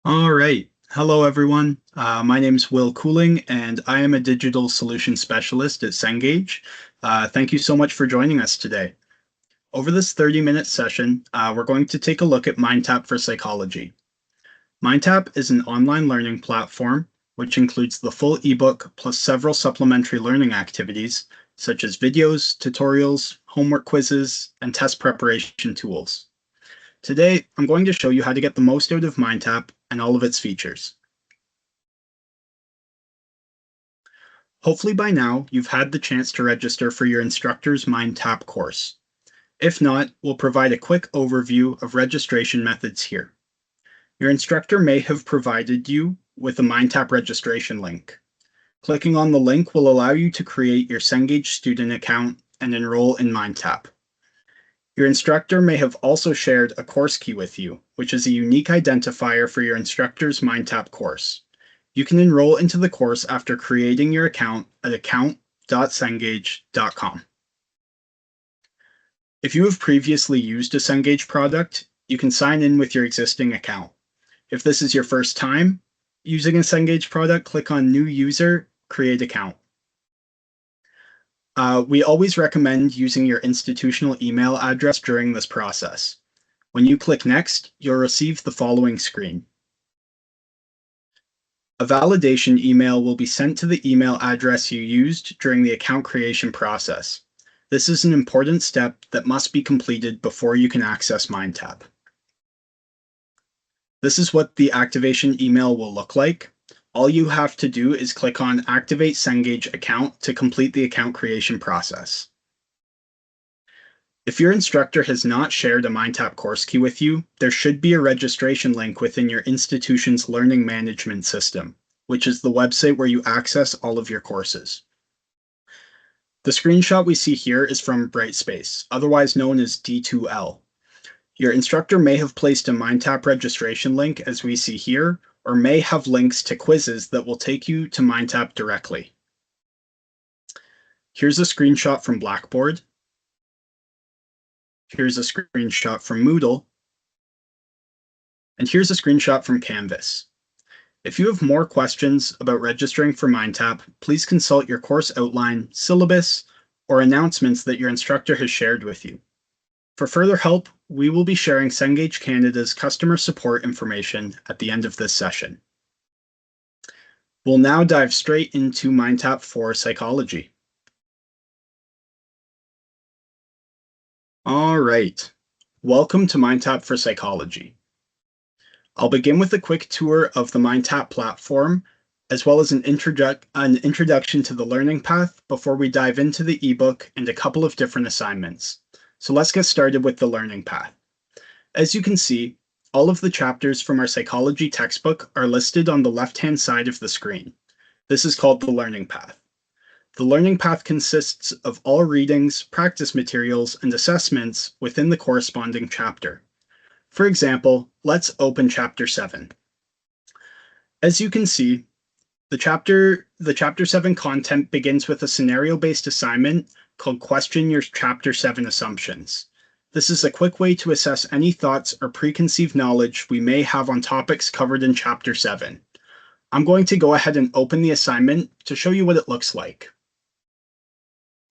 All right. Hello, everyone. My name is Will Cooling, and I am a digital solution specialist at Cengage. Thank you so much for joining us today. Over this 30-minute session, we're going to take a look at MindTap for Psychology. MindTap is an online learning platform which includes the full ebook plus several supplementary learning activities such as videos, tutorials, homework quizzes, and test preparation tools. Today, I'm going to show you how to get the most out of MindTap and all of its features. Hopefully by now, you've had the chance to register for your instructor's MindTap course. If not, we'll provide a quick overview of registration methods here. Your instructor may have provided you with a MindTap registration link. Clicking on the link will allow you to create your Cengage student account and enroll in MindTap. Your instructor may have also shared a course key with you, which is a unique identifier for your instructor's MindTap course. You can enroll into the course after creating your account at account.cengage.com. If you have previously used a Cengage product, you can sign in with your existing account. If this is your first time using a Cengage product, click on New User, Create Account. We always recommend using your institutional email address during this process. When you click Next, you'll receive the following screen. A validation email will be sent to the email address you used during the account creation process. This is an important step that must be completed before you can access MindTap. This is what the activation email will look like. All you have to do is click on Activate Cengage Account to complete the account creation process. If your instructor has not shared a MindTap course key with you, there should be a registration link within your institution's learning management system, which is the website where you access all of your courses. The screenshot we see here is from Brightspace, otherwise known as D2L. Your instructor may have placed a MindTap registration link, as we see here, or may have links to quizzes that will take you to MindTap directly. Here's a screenshot from Blackboard. Here's a screenshot from Moodle. And here's a screenshot from Canvas. If you have more questions about registering for MindTap, please consult your course outline, syllabus, or announcements that your instructor has shared with you. For further help, we will be sharing Cengage Canada's customer support information at the end of this session. We'll now dive straight into MindTap for Psychology. All right, welcome to MindTap for Psychology. I'll begin with a quick tour of the MindTap platform, as well as an introduction to the learning path before we dive into the ebook and a couple of different assignments. So let's get started with the learning path. As you can see, all of the chapters from our psychology textbook are listed on the left-hand side of the screen. This is called the learning path. The learning path consists of all readings, practice materials, and assessments within the corresponding chapter. For example, let's open Chapter 7. As you can see, the Chapter 7 content begins with a scenario-based assignment called Question Your Chapter 7 Assumptions. This is a quick way to assess any thoughts or preconceived knowledge we may have on topics covered in Chapter 7. I'm going to go ahead and open the assignment to show you what it looks like.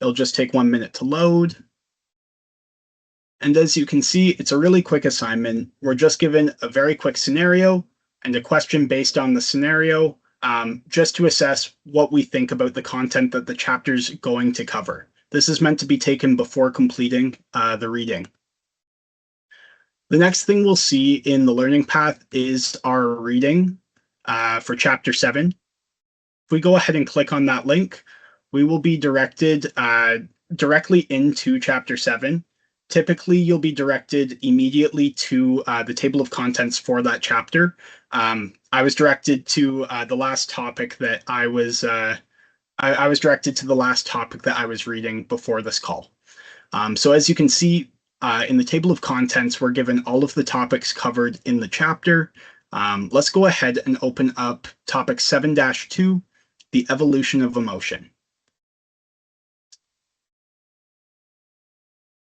It'll just take 1 minute to load. And as you can see, it's a really quick assignment. We're just given a very quick scenario and a question based on the scenario, just to assess what we think about the content that the chapter's going to cover. This is meant to be taken before completing the reading. The next thing we'll see in the learning path is our reading for Chapter 7. If we go ahead and click on that link, we will be directed directly into Chapter 7. Typically, you'll be directed immediately to the table of contents for that chapter. I was directed to the last topic that I was directed to the last topic that I was reading before this call. So as you can see, in the table of contents, we're given all of the topics covered in the chapter. Let's go ahead and open up topic 7-2, the evolution of emotion.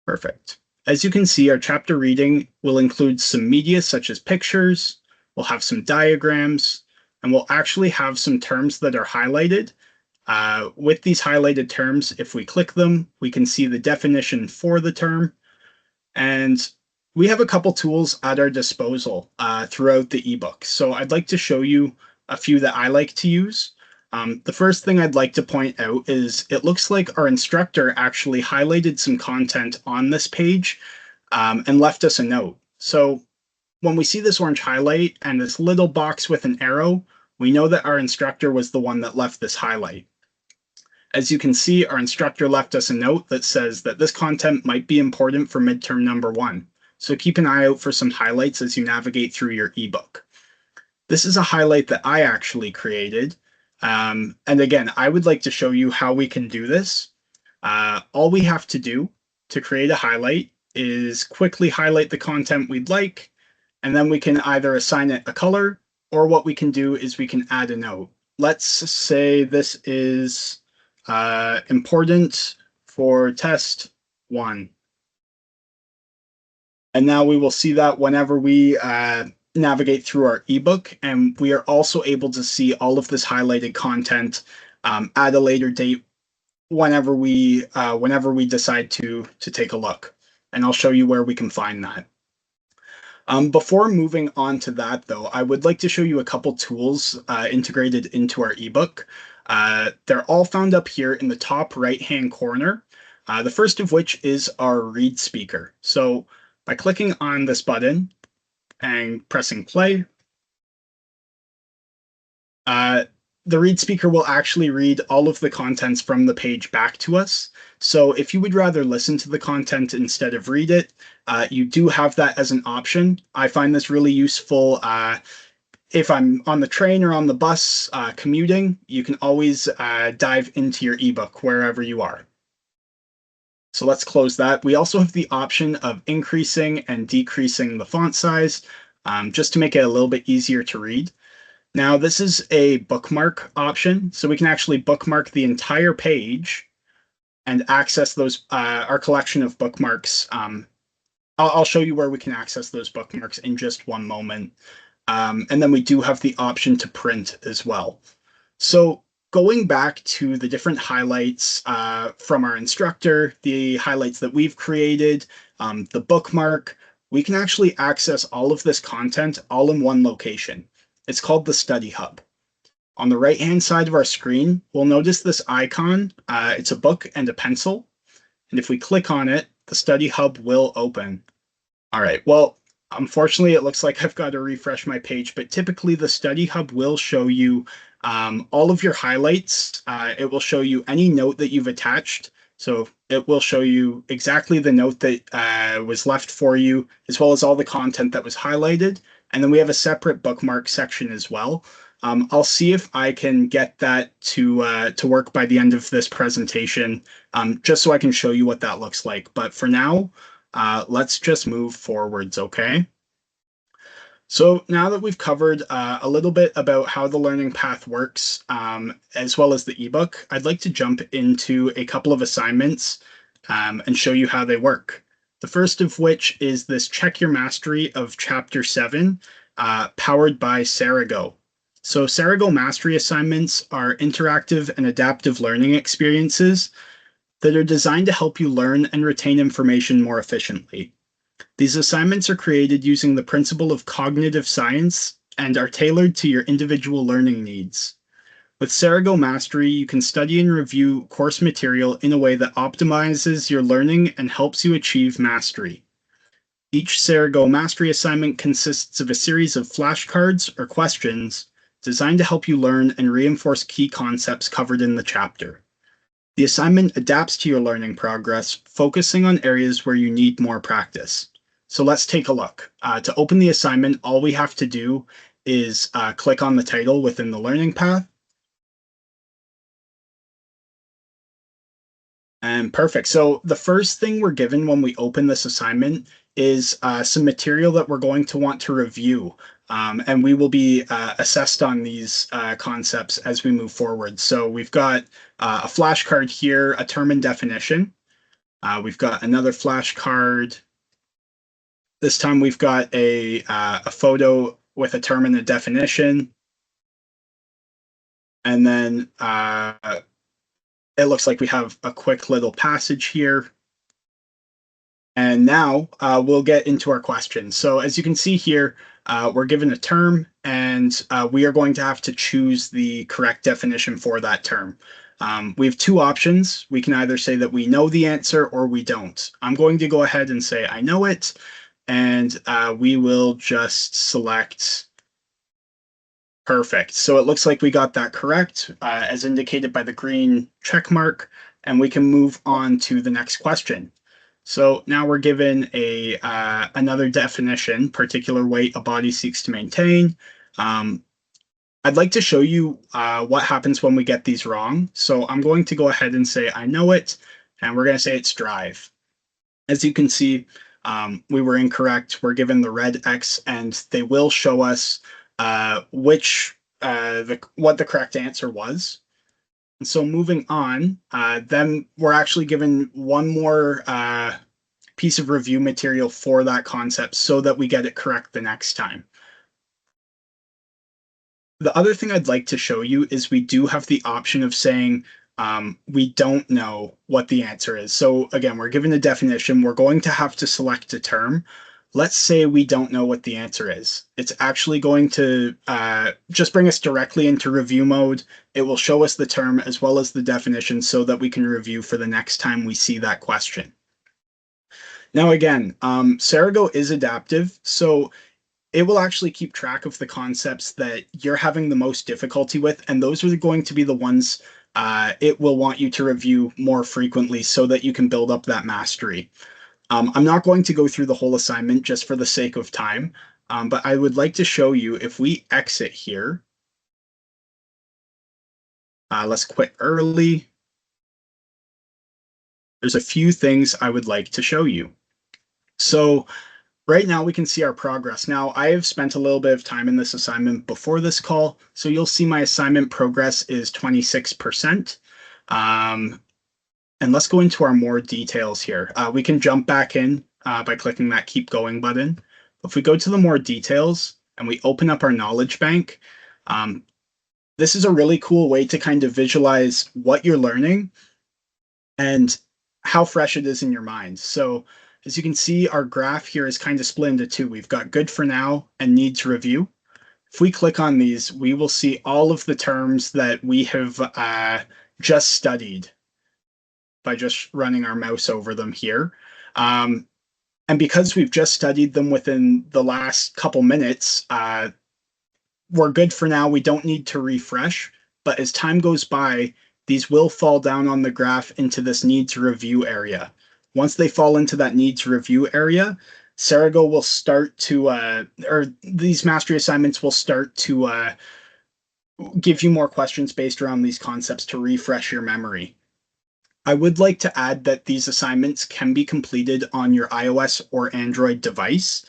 Perfect. As you can see, our chapter reading will include some media such as pictures, we'll have some diagrams, and we'll actually have some terms that are highlighted. With these highlighted terms, if we click them, we can see the definition for the term. And we have a couple tools at our disposal throughout the ebook. So I'd like to show you a few that I like to use. The first thing I'd like to point out is it looks like our instructor actually highlighted some content on this page and left us a note. So when we see this orange highlight and this little box with an arrow, we know that our instructor was the one that left this highlight. As you can see, our instructor left us a note that says that this content might be important for midterm number 1. So keep an eye out for some highlights as you navigate through your ebook. This is a highlight that I actually created. And again, I would like to show you how we can do this. All we have to do to create a highlight is quickly highlight the content we'd like, and then we can either assign it a color, or what we can do is we can add a note. Let's say this is important for test 1. And now we will see that whenever we navigate through our ebook, and we are also able to see all of this highlighted content at a later date whenever we decide to take a look. And I'll show you where we can find that. Before moving on to that, though, I would like to show you a couple tools integrated into our ebook. They're all found up here in the top right-hand corner. The first of which is our read speaker. So by clicking on this button and pressing play, the read speaker will actually read all of the contents from the page back to us. So if you would rather listen to the content instead of read it, you do have that as an option. I find this really useful if I'm on the train or on the bus commuting. You can always dive into your ebook wherever you are. So let's close that. We also have the option of increasing and decreasing the font size just to make it a little bit easier to read. Now, this is a bookmark option, so we can actually bookmark the entire page and access those our collection of bookmarks. I'll show you where we can access those bookmarks in just one moment. And then we do have the option to print as well. So going back to the different highlights from our instructor, the highlights that we've created, the bookmark, we can actually access all of this content all in one location. It's called the Study Hub. On the right-hand side of our screen, we'll notice this icon. It's a book and a pencil. And if we click on it, the Study Hub will open. All right, well, unfortunately, it looks like I've got to refresh my page, but typically the Study Hub will show you all of your highlights. It will show you any note that you've attached. So it will show you exactly the note that was left for you, as well as all the content that was highlighted. And then we have a separate bookmark section as well. I'll see if I can get that to work by the end of this presentation, just so I can show you what that looks like. But for now, let's just move forwards, okay? So now that we've covered a little bit about how the learning path works, as well as the ebook, I'd like to jump into a couple of assignments and show you how they work. The first of which is this Check Your Mastery of Chapter 7, powered by Sarago. So Sarago Mastery assignments are interactive and adaptive learning experiences that are designed to help you learn and retain information more efficiently. These assignments are created using the principle of cognitive science and are tailored to your individual learning needs. With Sarago Mastery, you can study and review course material in a way that optimizes your learning and helps you achieve mastery. Each Sarago Mastery assignment consists of a series of flashcards or questions designed to help you learn and reinforce key concepts covered in the chapter. The assignment adapts to your learning progress, focusing on areas where you need more practice. So let's take a look. To open the assignment, all we have to do is click on the title within the learning path. And perfect. So the first thing we're given when we open this assignment is some material that we're going to want to review. And we will be assessed on these concepts as we move forward. So we've got a flashcard here, a term and definition. We've got another flashcard. This time we've got a photo with a term and a definition. And then it looks like we have a quick little passage here. And now we'll get into our questions. So as you can see here, we're given a term, and we are going to have to choose the correct definition for that term. We have two options. We can either say that we know the answer or we don't. I'm going to go ahead and say I know it, and we will just select perfect. So it looks like we got that correct, as indicated by the green check mark, and we can move on to the next question. So now we're given another definition, particular weight a body seeks to maintain. I'd like to show you what happens when we get these wrong. So I'm going to go ahead and say I know it, and we're going to say it's drive. As you can see, we were incorrect. We're given the red X, and they will show us what the correct answer was. And so moving on, then we're actually given one more piece of review material for that concept so that we get it correct the next time. The other thing I'd like to show you is we do have the option of saying we don't know what the answer is. So again, we're given a definition. We're going to have to select a term. Let's say we don't know what the answer is. It's actually going to just bring us directly into review mode. It will show us the term as well as the definition so that we can review for the next time we see that question. Now again, Sarago is adaptive, so it will actually keep track of the concepts that you're having the most difficulty with, and those are going to be the ones it will want you to review more frequently so that you can build up that mastery. I'm not going to go through the whole assignment just for the sake of time, but I would like to show you if we exit here. Let's quit early. There's a few things I would like to show you. So right now we can see our progress. Now I have spent a little bit of time in this assignment before this call, so you'll see my assignment progress is 26%. And let's go into our more details here. We can jump back in by clicking that keep going button. If we go to the more details and we open up our knowledge bank, this is a really cool way to kind of visualize what you're learning and how fresh it is in your mind. So as you can see, our graph here is kind of split into two. We've got good for now and needs review. If we click on these, we will see all of the terms that we have just studied by just running our mouse over them here. And because we've just studied them within the last couple minutes, we're good for now. We don't need to refresh, but as time goes by, these will fall down on the graph into this needs review area. Once they fall into that needs review area, Sarago will start to, or these mastery assignments will start to give you more questions based around these concepts to refresh your memory. I would like to add that these assignments can be completed on your iOS or Android device.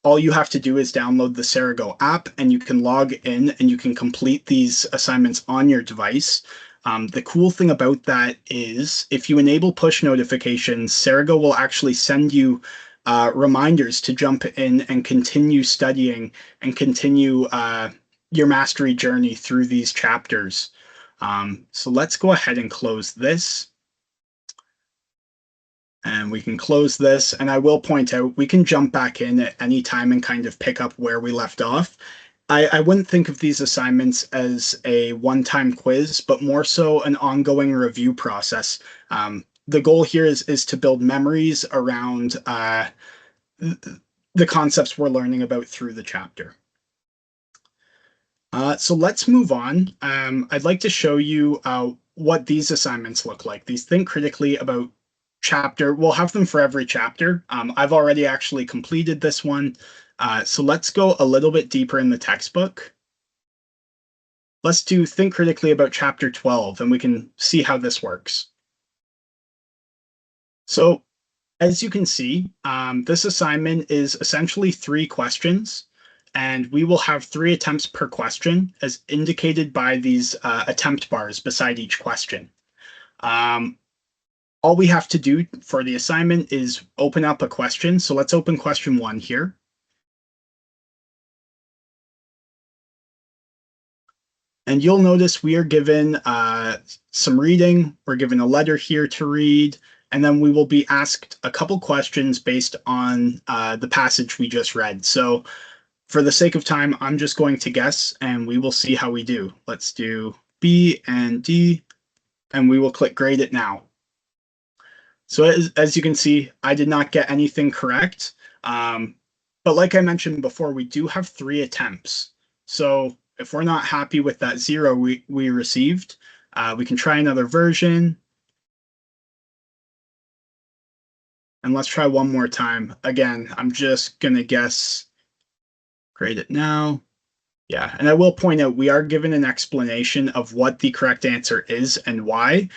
All you have to do is download the Sarago app, and you can log in and you can complete these assignments on your device. The cool thing about that is if you enable push notifications, Sarago will actually send you reminders to jump in and continue studying and continue your mastery journey through these chapters. So let's go ahead and close this. And we can close this, and I will point out we can jump back in at any time and kind of pick up where we left off. I wouldn't think of these assignments as a one-time quiz, but more so an ongoing review process. The goal here is to build memories around the concepts we're learning about through the chapter. So let's move on. I'd like to show you what these assignments look like. These think critically about chapter. We'll have them for every chapter. I've already actually completed this one. So let's go a little bit deeper in the textbook. Let's do think critically about chapter 12, and we can see how this works. So as you can see, this assignment is essentially 3 questions. And we will have 3 attempts per question as indicated by these attempt bars beside each question. All we have to do for the assignment is open up a question. So let's open question 1 here. And you'll notice we are given some reading. We're given a letter here to read, and then we will be asked a couple questions based on the passage we just read. So for the sake of time, I'm just going to guess, and we will see how we do. Let's do B and D, and we will click grade it now. So as you can see, I did not get anything correct. But like I mentioned before, we do have 3 attempts. So if we're not happy with that 0 we received, we can try another version. And let's try one more time. Again, I'm just going to guess, grade it now. Yeah, and I will point out we are given an explanation of what the correct answer is and why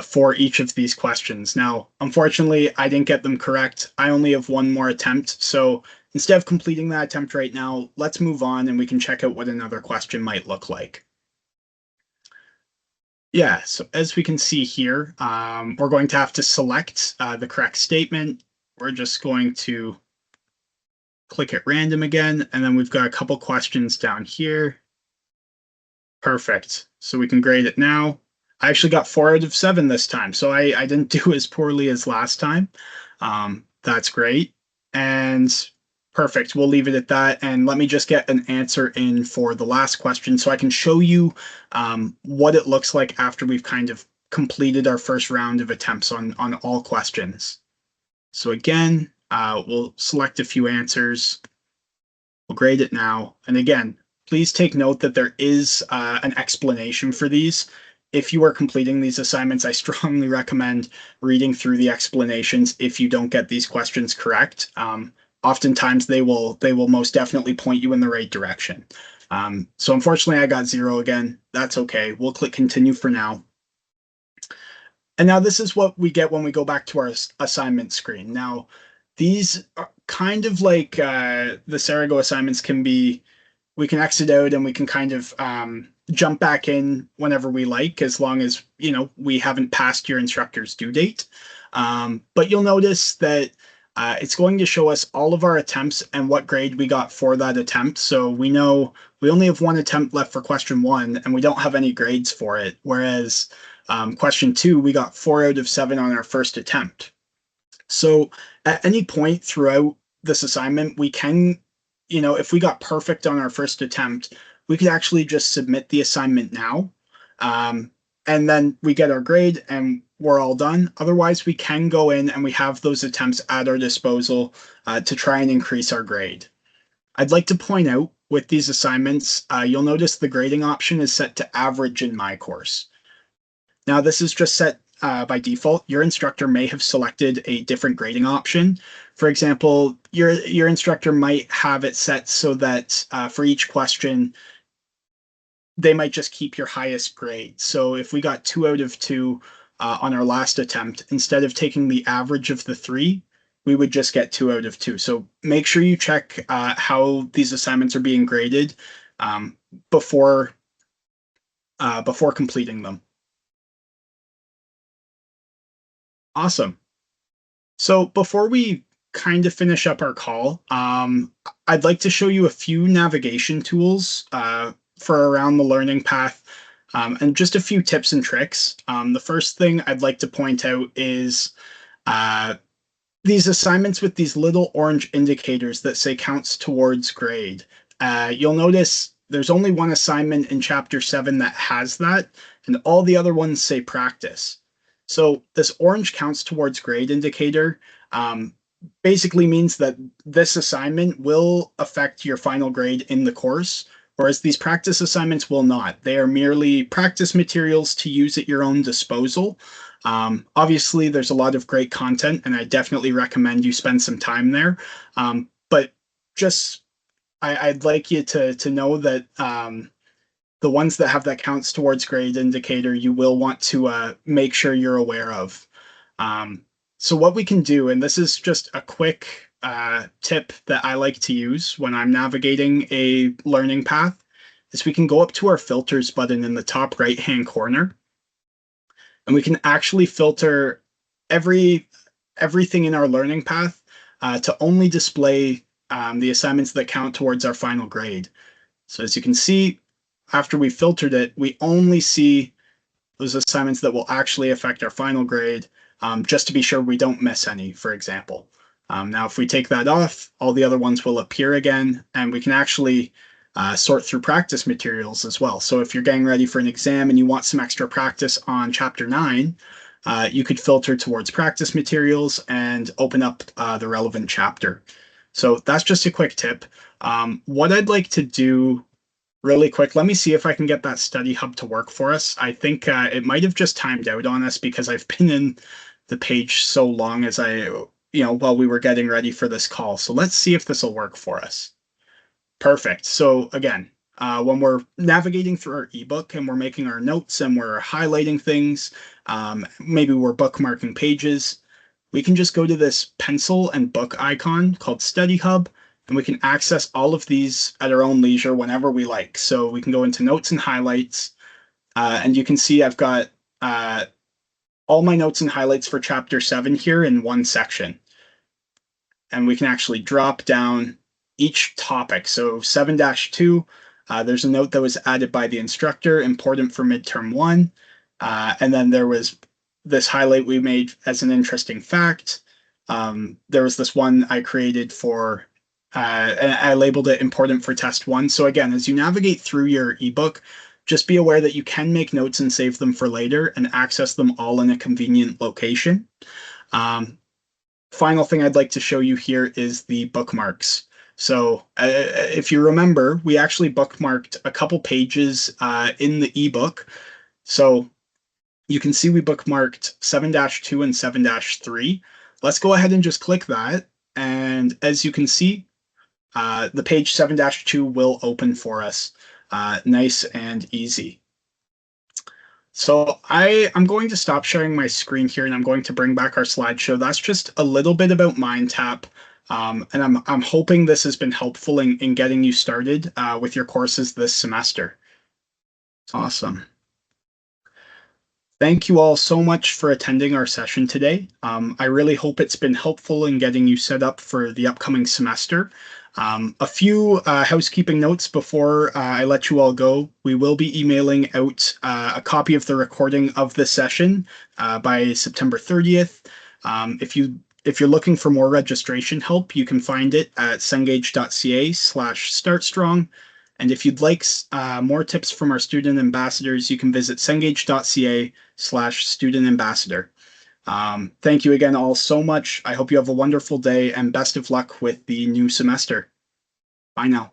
for each of these questions. Now, unfortunately, I didn't get them correct. I only have one more attempt. So instead of completing that attempt right now, let's move on and we can check out what another question might look like. Yeah, so as we can see here, we're going to have to select the correct statement. We're just going to click at random again, and then we've got a couple questions down here. Perfect. So we can grade it now. I actually got 4 out of 7 this time, so I didn't do as poorly as last time. That's great. And perfect. We'll leave it at that. And let me just get an answer in for the last question so I can show you what it looks like after we've kind of completed our first round of attempts on all questions. So again, we'll select a few answers. We'll grade it now. And again, please take note that there is an explanation for these. If you are completing these assignments, I strongly recommend reading through the explanations if you don't get these questions correct. Oftentimes they will most definitely point you in the right direction. So unfortunately, I got 0 again. That's okay. We'll click continue for now. And now this is what we get when we go back to our assignment screen. Now, these are kind of like the Sarago assignments can be, we can exit out and we can kind of jump back in whenever we like, as long as, you know, we haven't passed your instructor's due date. But you'll notice that it's going to show us all of our attempts and what grade we got for that attempt. So we know we only have 1 attempt left for question 1 and we don't have any grades for it. Whereas question 2, we got 4 out of 7 on our first attempt. So at any point throughout this assignment, we can, you know, if we got perfect on our first attempt, we could actually just submit the assignment now. And then we get our grade and we're all done. Otherwise, we can go in and we have those attempts at our disposal to try and increase our grade. I'd like to point out with these assignments, you'll notice the grading option is set to average in my course. Now, this is just set by default. Your instructor may have selected a different grading option. For example, your instructor might have it set so that for each question, they might just keep your highest grade. So if we got 2 out of 2 on our last attempt, instead of taking the average of the 3, we would just get 2 out of 2. So make sure you check how these assignments are being graded before completing them. Awesome. So before we kind of finish up our call, I'd like to show you a few navigation tools for around the learning path and just a few tips and tricks. The first thing I'd like to point out is these assignments with these little orange indicators that say counts towards grade. You'll notice there's only 1 assignment in chapter 7 that has that, and all the other ones say practice. So this orange counts towards grade indicator basically means that this assignment will affect your final grade in the course, whereas these practice assignments will not. They are merely practice materials to use at your own disposal. Obviously, there's a lot of great content, and I definitely recommend you spend some time there. But just I'd like you to know that the ones that have that counts towards grade indicator, you will want to make sure you're aware of. So what we can do, and this is just a quick tip that I like to use when I'm navigating a learning path, is we can go up to our filters button in the top right-hand corner, and we can actually filter everything in our learning path to only display the assignments that count towards our final grade. So as you can see, after we filtered it, we only see those assignments that will actually affect our final grade, just to be sure we don't miss any, for example. Now, if we take that off, all the other ones will appear again, and we can actually sort through practice materials as well. So if you're getting ready for an exam and you want some extra practice on Chapter 9, you could filter towards practice materials and open up the relevant chapter. So that's just a quick tip. What I'd like to do really quick, let me see if I can get that study hub to work for us. I think it might have just timed out on us because I've been in the page so long as while we were getting ready for this call. So let's see if this will work for us. Perfect. So again, when we're navigating through our ebook and we're making our notes and we're highlighting things, maybe we're bookmarking pages, we can just go to this pencil and book icon called Study Hub, and we can access all of these at our own leisure whenever we like. So we can go into notes and highlights, and you can see I've got all my notes and highlights for Chapter 7 here in one section. And we can actually drop down each topic. So 7-2, there's a note that was added by the instructor, important for midterm 1. And then there was this highlight we made as an interesting fact. There was this one I created for, I labeled it important for test 1. So again, as you navigate through your ebook, just be aware that you can make notes and save them for later and access them all in a convenient location. Final thing I'd like to show you here is the bookmarks. So if you remember, we actually bookmarked a couple pages in the ebook. So you can see we bookmarked 7-2 and 7-3. Let's go ahead and just click that. And as you can see, the page 7-2 will open for us. Nice and easy. So I'm going to stop sharing my screen here and I'm going to bring back our slideshow. That's just a little bit about MindTap. And I'm hoping this has been helpful in getting you started with your courses this semester. Awesome. Thank you all so much for attending our session today. I really hope it's been helpful in getting you set up for the upcoming semester. A few housekeeping notes before I let you all go. We will be emailing out a copy of the recording of this session by September 30th. If you're looking for more registration help, you can find it at cengage.ca/startstrong. And if you'd like more tips from our student ambassadors, you can visit cengage.ca/student ambassador. Thank you again all so much. I hope you have a wonderful day and best of luck with the new semester. Bye now.